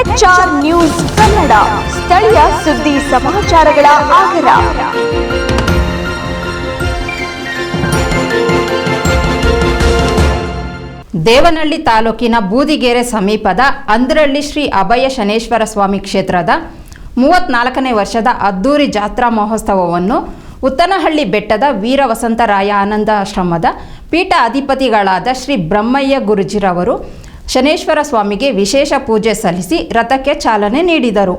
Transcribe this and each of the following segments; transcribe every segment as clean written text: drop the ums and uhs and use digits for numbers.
HR news Kannada, ಸ್ಥಳೀಯ ಸುದ್ದಿ ಸಮಾಚಾರಗಳ ಆಗರ. ದೇವನಹಳ್ಳಿ ತಾಲೂಕಿನ ಬೂದಿಗೆರೆ ಸಮೀಪದ ಅಂದ್ರಳ್ಳಿ ಶ್ರೀ ಅಭಯ ಶನೇಶ್ವರ ಸ್ವಾಮಿ ಕ್ಷೇತ್ರದ 34ನೇ ವರ್ಷದ ಅದ್ದೂರಿ ಜಾತ್ರಾ ಮಹೋತ್ಸವವನ್ನು ಉತ್ತನಹಳ್ಳಿ ಬೆಟ್ಟದ ವೀರ ವಸಂತರಾಯ ಆನಂದಾಶ್ರಮದ ಪೀಠ ಅಧಿಪತಿಗಳಾದ ಶ್ರೀ ಬ್ರಹ್ಮಯ್ಯ ಗುರುಜಿರವರು ಶನೇಶ್ವರ ಸ್ವಾಮಿಗೆ ವಿಶೇಷ ಪೂಜೆ ಸಲ್ಲಿಸಿ ರಥಕ್ಕೆ ಚಾಲನೆ ನೀಡಿದರು.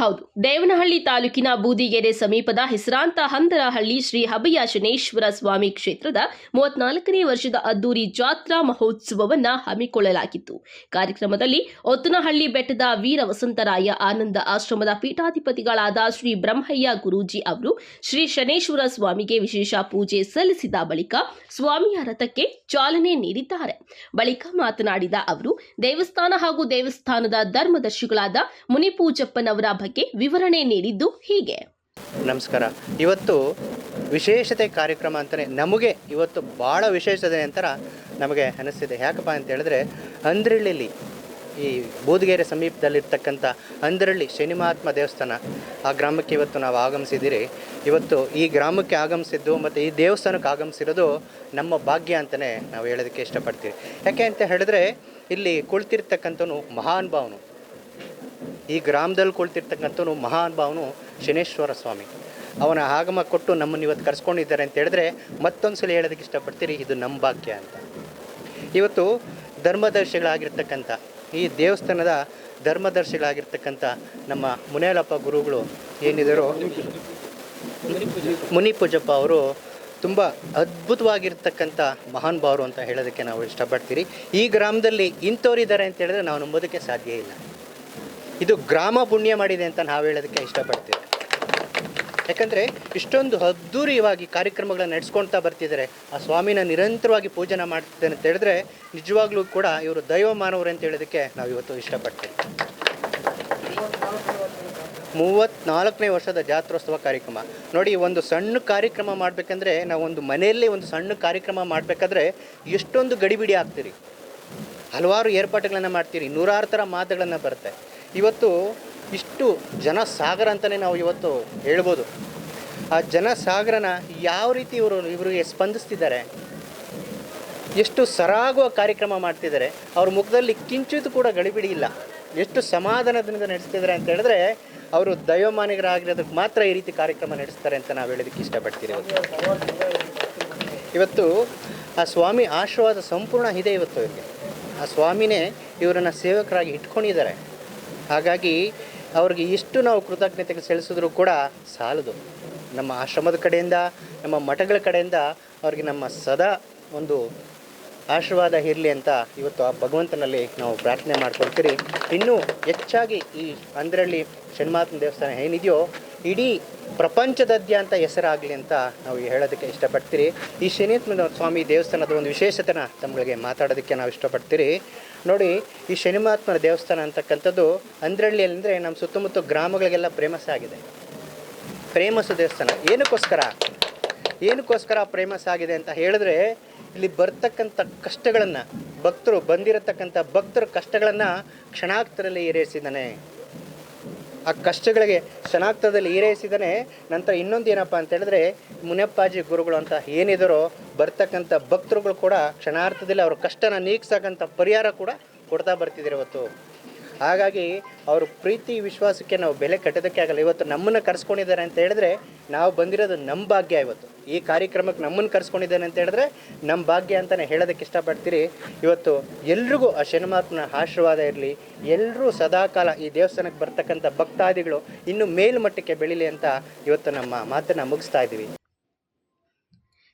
ಹೌದು, ದೇವನಹಳ್ಳಿ ತಾಲೂಕಿನ ಬೂದಿಗೆರೆ ಸಮೀಪದ ಹೆಸರಾಂತ ಹಂದರಹಳ್ಳಿ ಶ್ರೀ ಅಭಯ ಶನೇಶ್ವರ ಸ್ವಾಮಿ ಕ್ಷೇತ್ರದ 34ನೇ ವರ್ಷದ ಅದ್ದೂರಿ ಜಾತ್ರಾ ಮಹೋತ್ಸವವನ್ನ ಹಮ್ಮಿಕೊಳ್ಳಲಾಗಿತ್ತು. ಕಾರ್ಯಕ್ರಮದಲ್ಲಿ ಒತ್ತನಹಳ್ಳಿ ಬೆಟ್ಟದ ವೀರ ವಸಂತರಾಯ ಆನಂದ ಆಶ್ರಮದ ಪೀಠಾಧಿಪತಿಗಳಾದ ಶ್ರೀ ಬ್ರಹ್ಮಯ್ಯ ಗುರೂಜಿ ಅವರು ಶ್ರೀ ಶನೇಶ್ವರ ಸ್ವಾಮಿಗೆ ವಿಶೇಷ ಪೂಜೆ ಸಲ್ಲಿಸಿದ ಬಳಿಕ ಸ್ವಾಮಿಯ ರಥಕ್ಕೆ ಚಾಲನೆ ನೀಡಿದ್ದಾರೆ. ಬಳಿಕ ಮಾತನಾಡಿದ ಅವರು ದೇವಸ್ಥಾನ ಹಾಗೂ ದೇವಸ್ಥಾನದ ಧರ್ಮದರ್ಶಿಗಳಾದ ಮುನಿಪೂಜಪ್ಪನವರ ಬಗ್ಗೆ ವಿವರಣೆ ನೀಡಿದ್ದು ಹೀಗೆ. ನಮಸ್ಕಾರ. ಇವತ್ತು ವಿಶೇಷತೆ ಕಾರ್ಯಕ್ರಮ ಅಂತಲೇ ನಮಗೆ ಇವತ್ತು ಭಾಳ ವಿಶೇಷತೆ ಅಂತ ನಮಗೆ ಅನಿಸ್ತಿದೆ. ಯಾಕಪ್ಪ ಅಂತ ಹೇಳಿದ್ರೆ ಅಂದ್ರಳ್ಳಿಲಿ ಈ ಬೂದಿಗೆರೆ ಸಮೀಪದಲ್ಲಿರ್ತಕ್ಕಂಥ ಅಂದ್ರಳ್ಳಿ ಶನಿ ಮಹಾತ್ಮ ದೇವಸ್ಥಾನ, ಆ ಗ್ರಾಮಕ್ಕೆ ಇವತ್ತು ನಾವು ಆಗಮಿಸಿದ್ದೀರಿ. ಇವತ್ತು ಈ ಗ್ರಾಮಕ್ಕೆ ಆಗಮಿಸಿದ್ದು ಮತ್ತು ಈ ದೇವಸ್ಥಾನಕ್ಕೆ ಆಗಮಿಸಿರೋದು ನಮ್ಮ ಭಾಗ್ಯ ಅಂತಲೇ ನಾವು ಹೇಳೋದಕ್ಕೆ ಇಷ್ಟಪಡ್ತೀವಿ. ಯಾಕೆ ಅಂತ ಹೇಳಿದ್ರೆ ಇಲ್ಲಿ ಕುಳಿತಿರ್ತಕ್ಕಂಥವನು ಮಹಾನ್ ಭಾವನು, ಈ ಗ್ರಾಮದಲ್ಲಿ ಕುಳಿತಿರ್ತಕ್ಕಂಥವನು ಮಹಾನ್ ಭಾವನು ಶನೇಶ್ವರ ಸ್ವಾಮಿ. ಅವನ ಆಗಮ ಕೊಟ್ಟು ನಮ್ಮನ್ನು ಇವತ್ತು ಕರೆಸ್ಕೊಂಡಿದ್ದಾರೆ ಅಂತ ಹೇಳಿದ್ರೆ ಮತ್ತೊಂದು ಸಲ ಹೇಳೋದಕ್ಕೆ ಇಷ್ಟಪಡ್ತೀರಿ, ಇದು ನಮ್ಮ ಭಾಗ್ಯ ಅಂತ. ಇವತ್ತು ಧರ್ಮದರ್ಶಿಗಳಾಗಿರ್ತಕ್ಕಂಥ ಈ ದೇವಸ್ಥಾನದ ಧರ್ಮದರ್ಶಿಗಳಾಗಿರ್ತಕ್ಕಂಥ ನಮ್ಮ ಮುನೇಲಪ್ಪ ಗುರುಗಳು ಏನಿದ್ದಾರೋ ಮುನಿಪೂಜಪ್ಪ ಅವರು ತುಂಬ ಅದ್ಭುತವಾಗಿರ್ತಕ್ಕಂಥ ಮಹಾನ್ ಭಾವರು ಅಂತ ಹೇಳೋದಕ್ಕೆ ನಾವು ಇಷ್ಟಪಡ್ತೀರಿ. ಈ ಗ್ರಾಮದಲ್ಲಿ ಇಂಥವ್ರಿದ್ದಾರೆ ಅಂತ ಹೇಳಿದ್ರೆ ನಾವು ನಂಬೋದಕ್ಕೆ ಸಾಧ್ಯ ಇಲ್ಲ. ಇದು ಗ್ರಾಮ ಪುಣ್ಯ ಮಾಡಿದೆ ಅಂತ ನಾವು ಹೇಳೋದಕ್ಕೆ ಇಷ್ಟಪಡ್ತೀವಿ. ಯಾಕಂದರೆ ಇಷ್ಟೊಂದು ಅದ್ಧೂರಿಯಾಗಿ ಕಾರ್ಯಕ್ರಮಗಳನ್ನ ನಡೆಸ್ಕೊಳ್ತಾ ಬರ್ತಿದ್ದಾರೆ. ಆ ಸ್ವಾಮಿನ ನಿರಂತರವಾಗಿ ಪೂಜನೆ ಮಾಡ್ತಿದ್ದಾರೆ ಅಂತ ಹೇಳಿದ್ರೆ ನಿಜವಾಗ್ಲೂ ಕೂಡ ಇವರು ದೈವ ಮಾನವರು ಅಂತ ಹೇಳೋದಕ್ಕೆ ನಾವು ಇವತ್ತು ಇಷ್ಟಪಡ್ತೀವಿ. 34ನೇ ವರ್ಷದ ಜಾತ್ರೋತ್ಸವ ಕಾರ್ಯಕ್ರಮ ನೋಡಿ. ಒಂದು ಸಣ್ಣ ಕಾರ್ಯಕ್ರಮ ಮಾಡಬೇಕಂದ್ರೆ ನಾವು ಒಂದು ಮನೆಯಲ್ಲಿ ಒಂದು ಸಣ್ಣ ಕಾರ್ಯಕ್ರಮ ಮಾಡಬೇಕಾದ್ರೆ ಎಷ್ಟೊಂದು ಗಡಿಬಿಡಿ ಆಗ್ತೀರಿ, ಹಲವಾರು ಏರ್ಪಾಟುಗಳನ್ನು ಮಾಡ್ತೀರಿ, ನೂರಾರು ಥರ ಮಾತುಗಳನ್ನು ಬರುತ್ತೆ. ಇವತ್ತು ಇಷ್ಟು ಜನಸಾಗರ ಅಂತಲೇ ನಾವು ಇವತ್ತು ಹೇಳ್ಬೋದು. ಆ ಜನಸಾಗರನ ಯಾವ ರೀತಿ ಇವರಿಗೆ ಸ್ಪಂದಿಸ್ತಿದ್ದಾರೆ, ಎಷ್ಟು ಸರಾಗುವ ಕಾರ್ಯಕ್ರಮ ಮಾಡ್ತಿದ್ದಾರೆ, ಅವ್ರ ಮುಖದಲ್ಲಿ ಕಿಂಚಿತ್ ಕೂಡ ಗಡಿಬಿಡಿ ಇಲ್ಲ, ಎಷ್ಟು ಸಮಾಧಾನದಿಂದ ನಡೆಸ್ತಿದ್ದಾರೆ ಅಂತ ಹೇಳಿದ್ರೆ ಅವರು ದೈವಮಾನಿಗರಾಗಿರೋದಕ್ಕೆ ಮಾತ್ರ ಈ ರೀತಿ ಕಾರ್ಯಕ್ರಮ ನಡೆಸ್ತಾರೆ ಅಂತ ನಾವು ಹೇಳೋದಕ್ಕೆ ಇಷ್ಟಪಡ್ತೀವಿ. ಇವತ್ತು ಆ ಸ್ವಾಮಿ ಆಶೀರ್ವಾದ ಸಂಪೂರ್ಣ ಇದೆ. ಇವತ್ತು ಇವರಿಗೆ ಆ ಸ್ವಾಮಿನೇ ಇವರನ್ನು ಸೇವಕರಾಗಿ ಇಟ್ಕೊಂಡಿದ್ದಾರೆ. ಹಾಗಾಗಿ ಅವ್ರಿಗೆ ಇಷ್ಟು ನಾವು ಕೃತಜ್ಞತೆಗೆ ಸಲ್ಲಿಸಿದ್ರೂ ಕೂಡ ಸಾಲದು. ನಮ್ಮ ಆಶ್ರಮದ ಕಡೆಯಿಂದ, ನಮ್ಮ ಮಠಗಳ ಕಡೆಯಿಂದ ಅವ್ರಿಗೆ ನಮ್ಮ ಸದಾ ಒಂದು ಆಶೀರ್ವಾದ ಇರಲಿ ಅಂತ ಇವತ್ತು ಆ ಭಗವಂತನಲ್ಲಿ ನಾವು ಪ್ರಾರ್ಥನೆ ಮಾಡ್ಕೊಳ್ತೀರಿ. ಇನ್ನೂ ಹೆಚ್ಚಾಗಿ ಈ ಅಂದ್ರಳ್ಳಿ ಶನಿಮಹಾತ್ಮ ದೇವಸ್ಥಾನ ಏನಿದೆಯೋ ಇಡೀ ಪ್ರಪಂಚದಾದ್ಯಂತ ಹೆಸರಾಗಲಿ ಅಂತ ನಾವು ಹೇಳೋದಕ್ಕೆ ಇಷ್ಟಪಡ್ತೀರಿ. ಈ ಶನೀಶ್ವರ ಸ್ವಾಮಿ ದೇವಸ್ಥಾನದ ಒಂದು ವಿಶೇಷತೆನ ತಮ್ಮಗಳಿಗೆ ಮಾತಾಡೋದಕ್ಕೆ ನಾವು ಇಷ್ಟಪಡ್ತೀರಿ. ನೋಡಿ, ಈ ಶನಿಮಹಾತ್ಮನ ದೇವಸ್ಥಾನ ಅಂತಕ್ಕಂಥದ್ದು ಅಂದ್ರಳ್ಳಿಯಲ್ಲಿ ಅಂದರೆ ನಮ್ಮ ಸುತ್ತಮುತ್ತ ಗ್ರಾಮಗಳಿಗೆಲ್ಲ ಫೇಮಸ್ ಆಗಿದೆ. ಫೇಮಸ್ಸು ದೇವಸ್ಥಾನ ಏನಕ್ಕೋಸ್ಕರ ಫೇಮಸ್ ಆಗಿದೆ ಅಂತ ಹೇಳಿದ್ರೆ, ಇಲ್ಲಿ ಬರ್ತಕ್ಕಂಥ ಕಷ್ಟಗಳನ್ನು ಬಂದಿರತಕ್ಕಂಥ ಭಕ್ತರ ಕಷ್ಟಗಳನ್ನು ಕ್ಷಣಾರ್ಥದಲ್ಲಿ ಈಡೇರಿಸಿದ್ದಾನೆ. ಆ ಕಷ್ಟಗಳಿಗೆ ಕ್ಷಣಾರ್ಥದಲ್ಲಿ ಈಡೇರಿಸಿದ್ದಾನೆ. ನಂತರ ಇನ್ನೊಂದು ಏನಪ್ಪ ಅಂತ ಹೇಳಿದ್ರೆ, ಮುನಿಯಪ್ಪಾಜಿ ಗುರುಗಳು ಅಂತ ಏನಿದಾರೋ ಬರ್ತಕ್ಕಂಥ ಭಕ್ತರುಗಳು ಕೂಡ ಕ್ಷಣಾರ್ಥದಲ್ಲಿ ಅವ್ರ ಕಷ್ಟನ ನೀಗ್ಸಕ್ಕಂಥ ಪರಿಹಾರ ಕೂಡ ಕೊಡ್ತಾ ಬರ್ತಿದ್ದಾರೆ ಇವತ್ತು. ಹಾಗಾಗಿ ಅವ್ರ ಪ್ರೀತಿ ವಿಶ್ವಾಸಕ್ಕೆ ನಾವು ಬೆಲೆ ಕಟ್ಟೋದಕ್ಕೆ ಆಗಲ್ಲ. ಇವತ್ತು ನಮ್ಮನ್ನು ಕರೆಸ್ಕೊಂಡಿದ್ದಾರೆ ಅಂತ ಹೇಳಿದ್ರೆ ನಾವು ಬಂದಿರೋದು ನಮ್ಮ ಭಾಗ್ಯ. ಇವತ್ತು ಈ ಕಾರ್ಯಕ್ರಮಕ್ಕೆ ನಮ್ಮನ್ನು ಕರೆಸ್ಕೊಂಡಿದ್ದಾನೆ ಅಂತ ಹೇಳಿದ್ರೆ ನಮ್ಮ ಭಾಗ್ಯ ಅಂತಲೇ ಹೇಳೋದಕ್ಕೆ ಇಷ್ಟಪಡ್ತೀರಿ. ಇವತ್ತು ಎಲ್ರಿಗೂ ಆ ಶನಿಮಹಾತ್ಮನ ಆಶೀರ್ವಾದ ಇರಲಿ. ಎಲ್ಲರೂ ಸದಾಕಾಲ ಈ ದೇವಸ್ಥಾನಕ್ಕೆ ಬರ್ತಕ್ಕಂಥ ಭಕ್ತಾದಿಗಳು ಇನ್ನೂ ಮೇಲ್ಮಟ್ಟಕ್ಕೆ ಬೆಳೀಲಿ ಅಂತ ಇವತ್ತು ನಮ್ಮ ಮಾತನ್ನು ಮುಗಿಸ್ತಾ ಇದ್ದೀವಿ.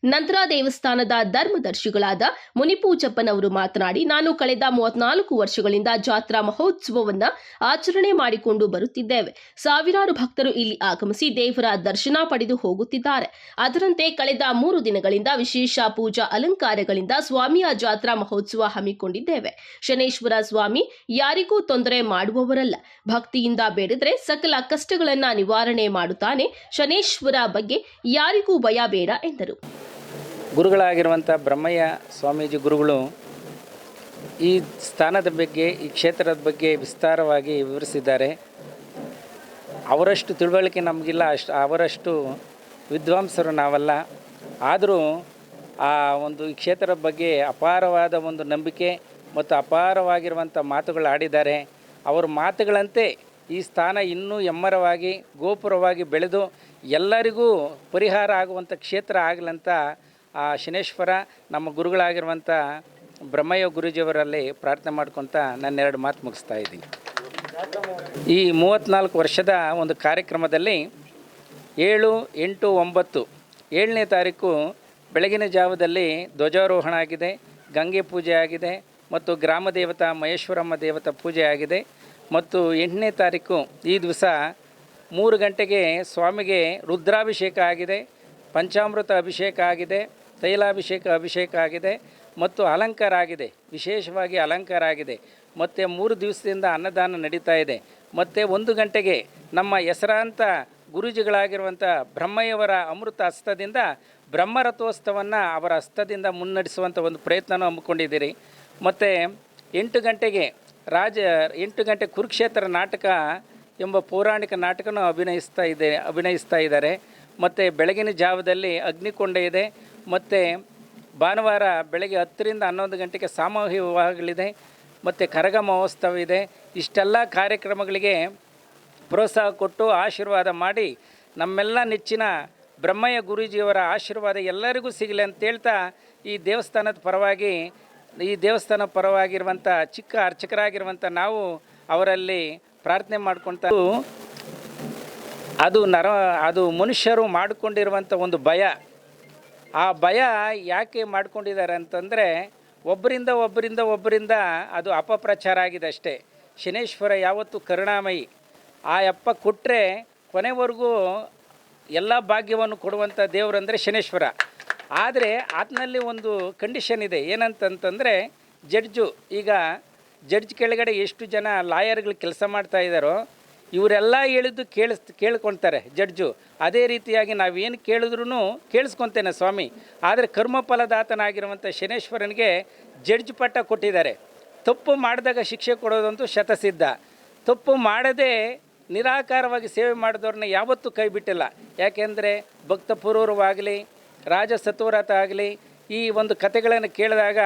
ನಂತರ ದೇವಸ್ಥಾನದ ಧರ್ಮದರ್ಶಿಗಳಾದ ಮುನಿಪೂಜಪ್ಪನವರು ಮಾತನಾಡಿ, ನಾನು ಕಳೆದ 34 ವರ್ಷಗಳಿಂದ ಜಾತ್ರಾ ಮಹೋತ್ಸವವನ್ನ ಆಚರಣೆ ಮಾಡಿಕೊಂಡು ಬರುತ್ತಿದ್ದೇವೆ. ಸಾವಿರಾರು ಭಕ್ತರು ಇಲ್ಲಿ ಆಗಮಿಸಿ ದೇವರ ದರ್ಶನ ಪಡೆದು ಹೋಗುತ್ತಿದ್ದಾರೆ. ಅದರಂತೆ ಕಳೆದ 3 ದಿನಗಳಿಂದ ವಿಶೇಷ ಪೂಜಾ ಅಲಂಕಾರಗಳಿಂದ ಸ್ವಾಮಿಯ ಜಾತ್ರಾ ಮಹೋತ್ಸವ ಹಮ್ಮಿಕೊಂಡಿದ್ದೇವೆ. ಶನೇಶ್ವರ ಸ್ವಾಮಿ ಯಾರಿಗೂ ತೊಂದರೆ ಮಾಡುವವರಲ್ಲ. ಭಕ್ತಿಯಿಂದ ಬೇಡಿದ್ರೆ ಸಕಲ ಕಷ್ಟಗಳನ್ನ ನಿವಾರಣೆ ಮಾಡುತ್ತಾನೆ. ಶನೇಶ್ವರ ಬಗ್ಗೆ ಯಾರಿಗೂ ಭಯ ಬೇಡ ಎಂದರು. ಗುರುಗಳಾಗಿರುವಂಥ ಬ್ರಹ್ಮಯ್ಯ ಸ್ವಾಮೀಜಿ ಗುರುಗಳು ಈ ಸ್ಥಾನದ ಬಗ್ಗೆ, ಈ ಕ್ಷೇತ್ರದ ಬಗ್ಗೆ ವಿಸ್ತಾರವಾಗಿ ವಿವರಿಸಿದ್ದಾರೆ. ಅವರಷ್ಟು ತಿಳುವಳಿಕೆ ನಮಗಿಲ್ಲ, ಅವರಷ್ಟು ವಿದ್ವಾಂಸರು ನಾವಲ್ಲ. ಆದರೂ ಆ ಒಂದು ಈ ಕ್ಷೇತ್ರದ ಬಗ್ಗೆ ಅಪಾರವಾದ ಒಂದು ನಂಬಿಕೆ ಮತ್ತು ಅಪಾರವಾಗಿರುವಂಥ ಮಾತುಗಳು ಆಡಿದ್ದಾರೆ. ಅವರ ಮಾತುಗಳಂತೆ ಈ ಸ್ಥಾನ ಇನ್ನೂ ಎಮ್ಮರವಾಗಿ ಗೋಪುರವಾಗಿ ಬೆಳೆದು ಎಲ್ಲರಿಗೂ ಪರಿಹಾರ ಆಗುವಂಥ ಕ್ಷೇತ್ರ ಆಗಲಂತ ಆ ಶನೇಶ್ವರ ನಮ್ಮ ಗುರುಗಳಾಗಿರುವಂಥ ಬ್ರಹ್ಮಯ್ಯ ಗುರೂಜಿಯವರಲ್ಲಿ ಪ್ರಾರ್ಥನೆ ಮಾಡ್ಕೊತ ನನ್ನ 2 ಮಾತು ಮುಗಿಸ್ತಾ ಇದ್ದೀನಿ. ಈ 34 ವರ್ಷದ ಒಂದು ಕಾರ್ಯಕ್ರಮದಲ್ಲಿ 7, 8, 9 7ನೇ ತಾರೀಕು ಬೆಳಗಿನ ಜಾವದಲ್ಲಿ ಧ್ವಜಾರೋಹಣ ಆಗಿದೆ, ಗಂಗೆ ಪೂಜೆ ಆಗಿದೆ ಮತ್ತು ಗ್ರಾಮ ದೇವತಾ ಮಹೇಶ್ವರಮ್ಮ ದೇವತಾ ಪೂಜೆ ಆಗಿದೆ. ಮತ್ತು 8ನೇ ತಾರೀಕು ಈ ದಿವಸ 3 ಗಂಟೆಗೆ ಸ್ವಾಮಿಗೆ ರುದ್ರಾಭಿಷೇಕ ಆಗಿದೆ, ಪಂಚಾಮೃತ ಅಭಿಷೇಕ ಆಗಿದೆ, ಅಭಿಷೇಕ ಆಗಿದೆ ಮತ್ತು ಅಲಂಕಾರ ಆಗಿದೆ. ವಿಶೇಷವಾಗಿ ಅಲಂಕಾರ ಆಗಿದೆ. ಮತ್ತು 3 ದಿವಸದಿಂದ ಅನ್ನದಾನ ನಡೀತಾ ಇದೆ. ಮತ್ತು 1 ಗಂಟೆಗೆ ನಮ್ಮ ಹೆಸರಾಂತ ಗುರೂಜಿಗಳಾಗಿರುವಂಥ ಬ್ರಹ್ಮಯ್ಯವರ ಅಮೃತ ಹಸ್ತದಿಂದ ಬ್ರಹ್ಮರಥೋತ್ಸವವನ್ನು ಅವರ ಹಸ್ತದಿಂದ ಮುನ್ನಡೆಸುವಂಥ ಒಂದು ಪ್ರಯತ್ನನೂ ಹಮ್ಮಿಕೊಂಡಿದ್ದೀರಿ. ಮತ್ತು 8 ಗಂಟೆಗೆ 8 ಗಂಟೆ ಕುರುಕ್ಷೇತ್ರ ನಾಟಕ ಎಂಬ ಪೌರಾಣಿಕ ನಾಟಕನೂ ಅಭಿನಯಿಸ್ತಾ ಇದ್ದಾರೆ. ಮತ್ತು ಬೆಳಗಿನ ಜಾವದಲ್ಲಿ ಅಗ್ನಿಕೊಂಡ ಇದೆ. ಮತ್ತು ಭಾನುವಾರ ಬೆಳಗ್ಗೆ 10ರಿಂದ 11 ಗಂಟೆಗೆ ಸಾಮೂಹಿಕ ವಿವಾಹಗಳಿದೆ ಮತ್ತು ಕರಗ ಮಹೋತ್ಸವ ಇದೆ. ಇಷ್ಟೆಲ್ಲ ಕಾರ್ಯಕ್ರಮಗಳಿಗೆ ಪ್ರೋತ್ಸಾಹ ಕೊಟ್ಟು ಆಶೀರ್ವಾದ ಮಾಡಿ ನಮ್ಮೆಲ್ಲ ನೆಚ್ಚಿನ ಬ್ರಹ್ಮಯ್ಯ ಗುರೂಜಿಯವರ ಆಶೀರ್ವಾದ ಎಲ್ಲರಿಗೂ ಸಿಗಲಿ ಅಂತ ಹೇಳ್ತಾ ಈ ದೇವಸ್ಥಾನ ಪರವಾಗಿರುವಂಥ ಚಿಕ್ಕ ಅರ್ಚಕರಾಗಿರುವಂಥ ನಾವು ಅವರಲ್ಲಿ ಪ್ರಾರ್ಥನೆ ಮಾಡ್ಕೊಳ್ತಾ, ಅದು ಮನುಷ್ಯರು ಮಾಡಿಕೊಂಡಿರುವಂಥ ಒಂದು ಭಯ. ಆ ಭಯ ಯಾಕೆ ಮಾಡ್ಕೊಂಡಿದ್ದಾರೆ ಅಂತಂದರೆ ಒಬ್ಬರಿಂದ ಅದು ಅಪಪ್ರಚಾರ ಆಗಿದೆ ಅಷ್ಟೇ. ಶನೇಶ್ವರ ಯಾವತ್ತೂ ಕರುಣಾಮಯಿ. ಆ ಯಪ್ಪ ಕೊಟ್ಟರೆ ಕೊನೆವರೆಗೂ ಎಲ್ಲ ಭಾಗ್ಯವನ್ನು ಕೊಡುವಂಥ ದೇವರಂದರೆ ಶನೇಶ್ವರ. ಆದರೆ ಆತನಲ್ಲಿ ಒಂದು ಕಂಡೀಷನ್ ಇದೆ. ಏನಂತಂತಂದರೆ ಈಗ ಜಡ್ಜ್ ಕೆಳಗಡೆ ಎಷ್ಟು ಜನ ಲಾಯರ್ಗಳು ಕೆಲಸ ಮಾಡ್ತಾ ಇದ್ದಾರೋ ಇವರೆಲ್ಲ ಹೇಳಿದ್ದು ಕೇಳ್ಕೊಳ್ತಾರೆ ಜಡ್ಜು. ಅದೇ ರೀತಿಯಾಗಿ ನಾವೇನು ಕೇಳಿದ್ರೂ ಕೇಳಿಸ್ಕೊತೇನೆ ಸ್ವಾಮಿ. ಆದರೆ ಕರ್ಮಫಲದಾತನಾಗಿರುವಂಥ ಶನೇಶ್ವರನಿಗೆ ಜಡ್ಜ್ ಪಟ್ಟ ಕೊಟ್ಟಿದ್ದಾರೆ. ತಪ್ಪು ಮಾಡಿದಾಗ ಶಿಕ್ಷೆ ಕೊಡೋದಂತೂ ಶತಸಿದ್ಧ. ತಪ್ಪು ಮಾಡದೆ ನಿರಾಕಾರವಾಗಿ ಸೇವೆ ಮಾಡಿದವ್ರನ್ನ ಯಾವತ್ತೂ ಕೈ ಬಿಟ್ಟಿಲ್ಲ. ಯಾಕೆಂದರೆ ಭಕ್ತಪೂರ್ವವಾಗಲಿ ರಾಜಸತ್ವರಥ ಆಗಲಿ ಈ ಒಂದು ಕಥೆಗಳನ್ನು ಕೇಳಿದಾಗ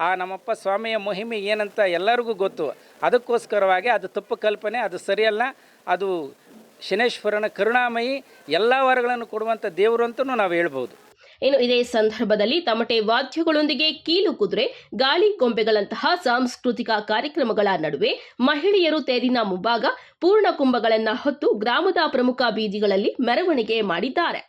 ಆ ನಮ್ಮಪ್ಪ ಸ್ವಾಮಿಯ ಮಹಿಮೆ ಏನಂತ ಎಲ್ಲರಿಗೂ ಗೊತ್ತು. ಅದಕ್ಕೋಸ್ಕರವಾಗಿ ಅದು ತಪ್ಪು ಕಲ್ಪನೆ, ಅದು ಸರಿಯಲ್ಲ. ಅದು ಶನೇಶ್ವರನ ಕರುಣಾಮಯಿ, ಎಲ್ಲ ವರಗಳನ್ನು ಕೊಡುವಂಥ ದೇವರು ಅಂತಲೂ ನಾವು ಹೇಳ್ಬೋದು. ಇನ್ನು ಇದೇ ಸಂದರ್ಭದಲ್ಲಿ ತಮಟೆ ವಾದ್ಯಗಳೊಂದಿಗೆ ಕೀಲು ಕುದುರೆ, ಗಾಳಿ ಗೊಂಬೆಗಳಂತಹ ಸಾಂಸ್ಕೃತಿಕ ಕಾರ್ಯಕ್ರಮಗಳ ನಡುವೆ ಮಹಿಳೆಯರು ತೇರಿನ ಮುಂಭಾಗ ಪೂರ್ಣ ಕುಂಭಗಳನ್ನು ಹೊತ್ತು ಗ್ರಾಮದ ಪ್ರಮುಖ ಬೀದಿಗಳಲ್ಲಿ ಮೆರವಣಿಗೆ ಮಾಡಿದ್ದಾರೆ.